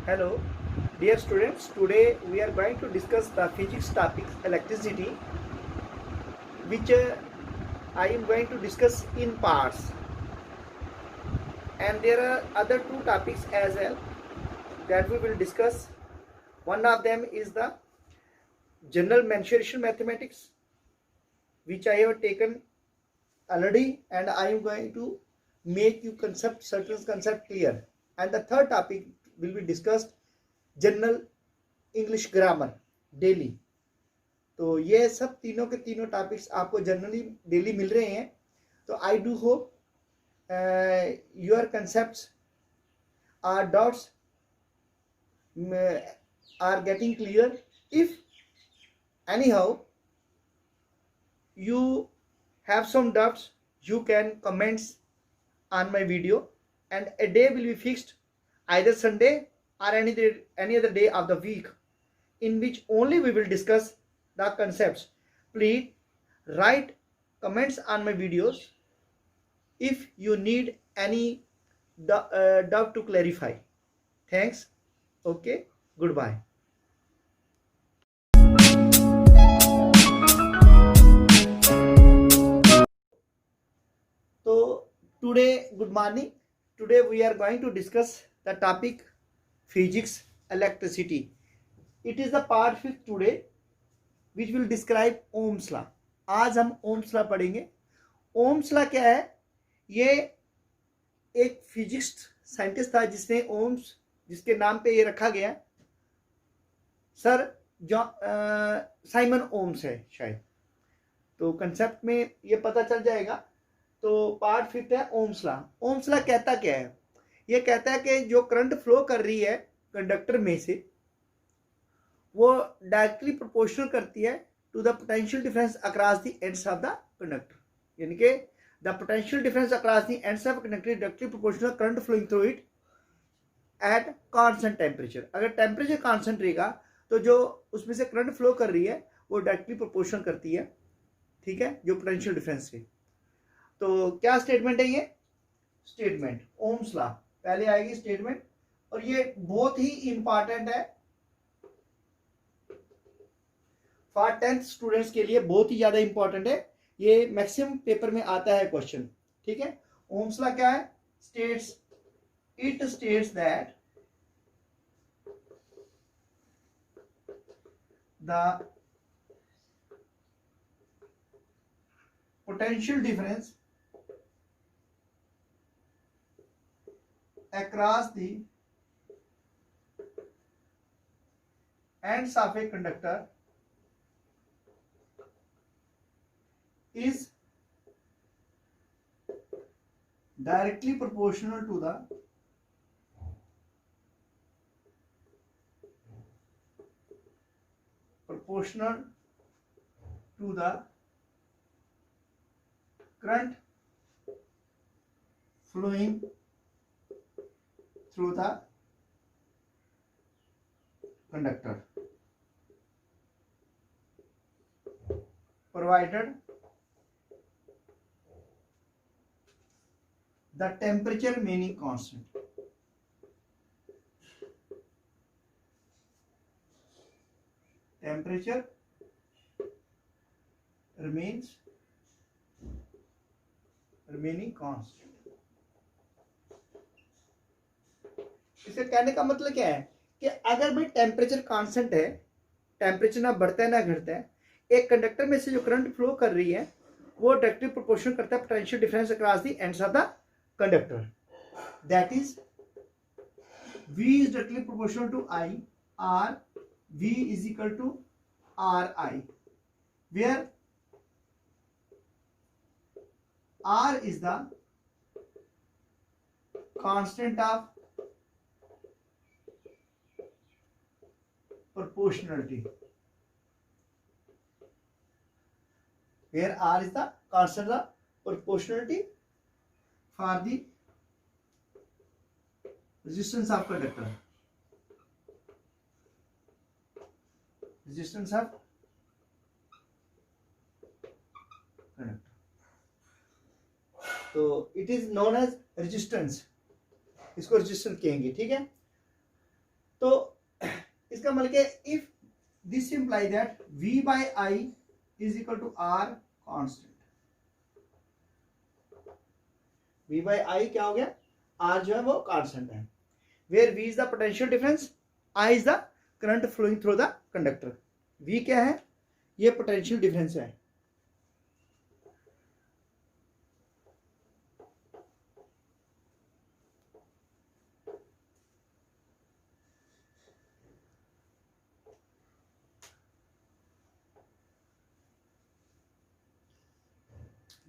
Hello, dear students. Today we are going to discuss the physics topic electricity, which I am going to discuss in parts. And there are other two topics as well that we will discuss. One of them is the general mensuration mathematics, which I have taken already, and I am going to make you certain concept clear. And the third topic will be discussed general English grammar daily. तो ये सब तीनों के तीनों topics आपको generally daily मिल रहे हैं। तो I do hope your concepts are doubts are getting clear. If any how you have some doubts, you can comments on my video, and a day will be fixed, either Sunday or any other day of the week, in which only we will discuss the concepts. Please write comments on my videos if you need any doubt to clarify. Thanks. Okay, goodbye. So today, good morning. Today we are going to discuss the topic physics electricity. It is the part 5 today, which will describe Ohm's law. आज हम Ohm's law पढ़ेंगे। Ohm's law क्या है? ये एक physics scientist था जिसने ohms, जिसके नाम पे ये रखा गया, सर साइमन ओम्स है शायद। तो कंसेप्ट में ये पता चल जाएगा। तो पार्ट 5 है ओम्स लॉ। ओम्स लॉ कहता क्या है? ये कहता है कि जो करंट फ्लो कर रही है कंडक्टर में से, वो डायरेक्टली प्रोपोर्शनल करती है to the potential difference across the ends of the conductor. यानी कि the potential difference across the ends of conductor directly proportional current flowing through it at constant temperature. अगर टेम्परेचर कांस्टेंट रहेगा तो जो उसमें से करंट फ्लो कर रही है वो डायरेक्टली प्रोपोर्शनल करती है, ठीक है, जो पोटेंशियल डिफरेंस से। तो क्या स्टेटमेंट है ये? स्टेटमेंट ओम्स लॉ पहले आएगी स्टेटमेंट, और ये बहुत ही इंपॉर्टेंट है फॉर 10th स्टूडेंट्स के लिए, बहुत ही ज्यादा इंपॉर्टेंट है। ये मैक्सिमम पेपर में आता है क्वेश्चन, ठीक है। ओम्स लॉ क्या है? It states that the potential difference across the ends of a conductor is directly proportional to the current flowing through the conductor, provided the temperature remaining constant. Temperature remaining constant. इसे कहने का मतलब क्या है कि अगर भाई टेम्परेचर कांस्टेंट है, टेम्परेचर ना बढ़ता है ना घटता है, एक कंडक्टर में से जो करंट फ्लो कर रही है वो डायरेक्टली प्रोपोर्शनल करता है potential difference across the ends of the conductor. That is V is directly proportional to I, or V is equal to RI, where R is the constant of proportionality, where R is the constant of proportionality for the resistance of conductor. Resistance of conductor. तो it is known as resistance, इसको resistance कहेंगे, ठीक है। तो इसका मतलब क्या, if this imply that V by I is equal to R constant. V by I क्या हो गया, R जो है वो कांस्टेंट है, where V is the potential difference, I is the current flowing through the conductor. V क्या है, ये पोटेंशियल डिफरेंस है।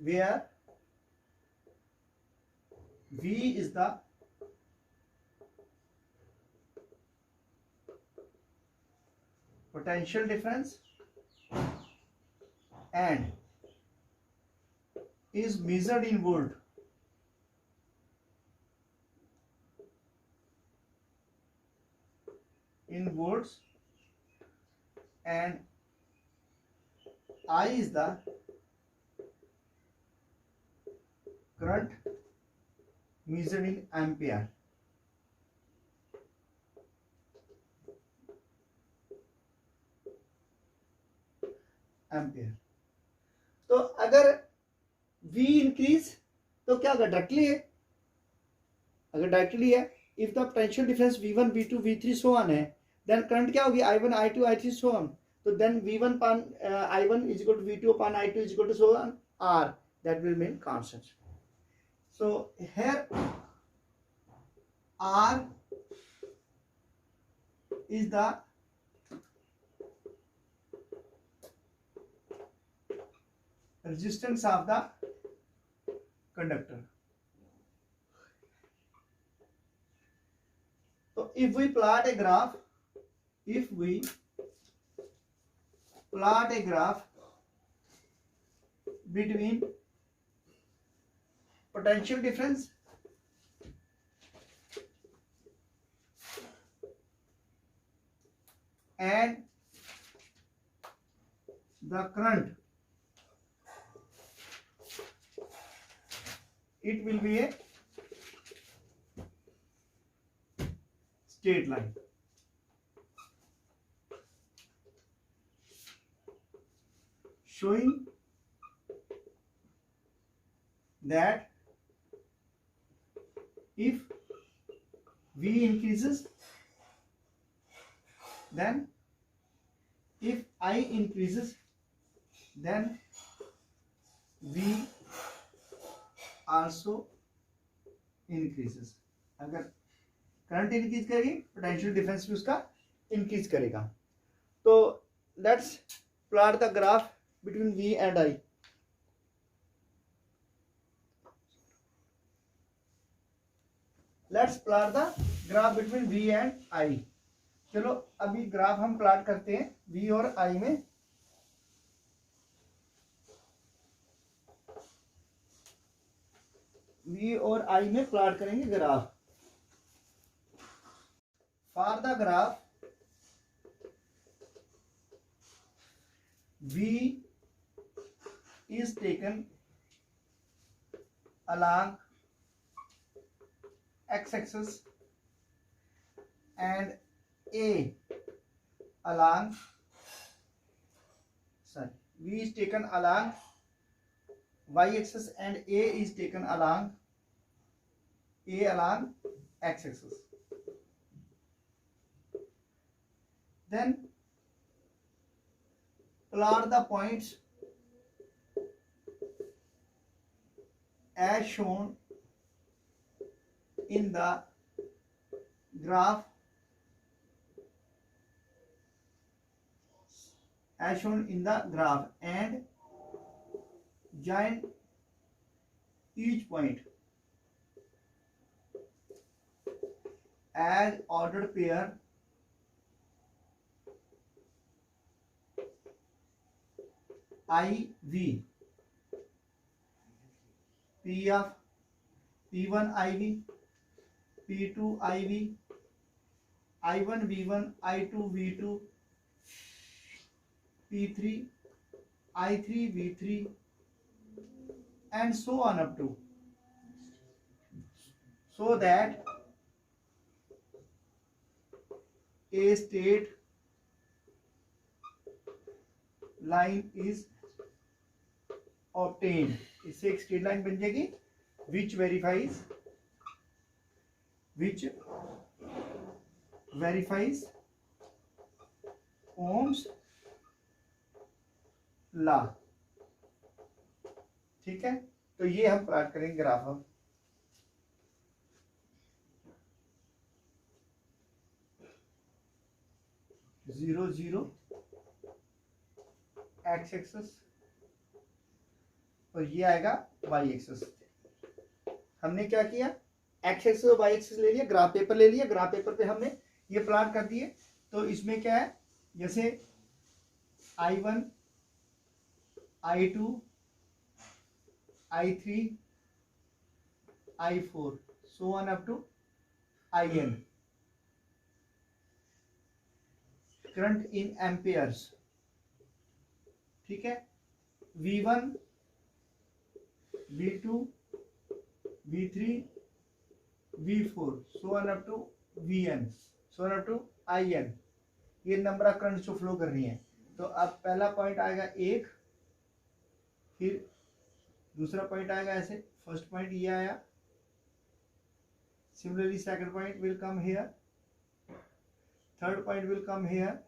Where V is the potential difference and is measured in volt. In volts, and I is the current measured in ampere. Ampere. तो अगर V increase तो क्या होगा, directly है। अगर डायरेक्टली है, if the potential difference V1 V2 V3 so on है, then current क्या होगी, I1 I2 I3 so on. तो then V1 upon I1 is equal to V2 upon I2 is equal to so on R, that will remain constant. So here R is the resistance of the conductor. So if we plot a graph, between potential difference and the current, it will be a straight line. Showing that if V increases, then if I increases, then V also increases. अगर current increase करेगी, potential difference भी उसका increase करेगा। तो let's plot the graph between V and I। Let's plot the graph between V and I। चलो अभी graph हम plot करते हैं V और I में। V और I में प्लॉट करेंगे graph. For the graph V is taken along x-axis and A along, V is taken along y-axis and A is taken along x-axis. Then plot the points as shown in the graph, and join each point as ordered pair IV, P of P1 IV, P2 IV, I1 V1, I2 V2, P3 I3 V3, and so on up to, so that a straight line is obtained, इससे एक straight line बन जाएगी which verifies Ohm's law। ठीक है, तो ये हम plot करेंगे ग्राफ हम। जीरो जीरो एक्स एक्सेस और ये आएगा वाई एक्सेस। हमने क्या किया, एक्स एक्सेस और वाई एक्सेस ले लिया, ग्राफ पेपर ले लिया, ग्राफ पेपर पे हमने ये प्लॉट कर दिए। तो इसमें क्या है, जैसे I1 I2 I3 I4 so on up to IN, current in amperes. ठीक है, V1 V2 V3 V4 so on up to VN so on up to IN, ये नंबर ऑफ करंट जो फ्लो कर रही है। तो अब पहला पॉइंट आएगा एक, फिर दूसरा पॉइंट आएगा ऐसे, फर्स्ट पॉइंट ये आया, similarly second point will come here, third point will come here,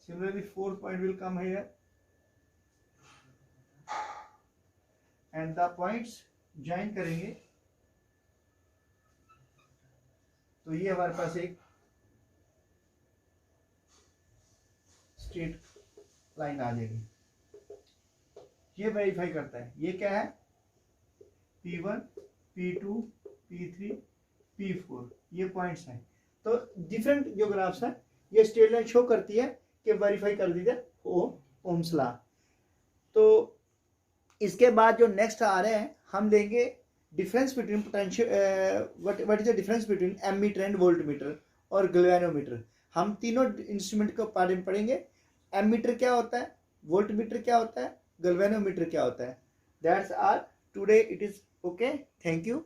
similarly fourth point will come here, and the points join करेंगे तो ये हमारे पास एक स्ट्रेट लाइन आ जाएगी। ये वेरीफाई करता है, ये क्या है, P1 P2 P3 P4, ये पॉइंट्स हैं। तो डिफरेंट जो ग्राफ्स हैं ये स्ट्रेट लाइन शो करती है कि वेरीफाई कर दीजिए ओम्स लॉ। तो इसके बाद जो नेक्स्ट आ रहे हैं हम लेंगे difference between potential, what is the difference between ammeter and voltmeter और गैल्वेनोमीटर। हम तीनों इंस्ट्रूमेंट के बारे में पढ़ेंगे, एमीटर क्या होता है, वोल्टमीटर क्या होता है, गैल्वेनोमीटर क्या होता है। That's all today, it is okay, thank you.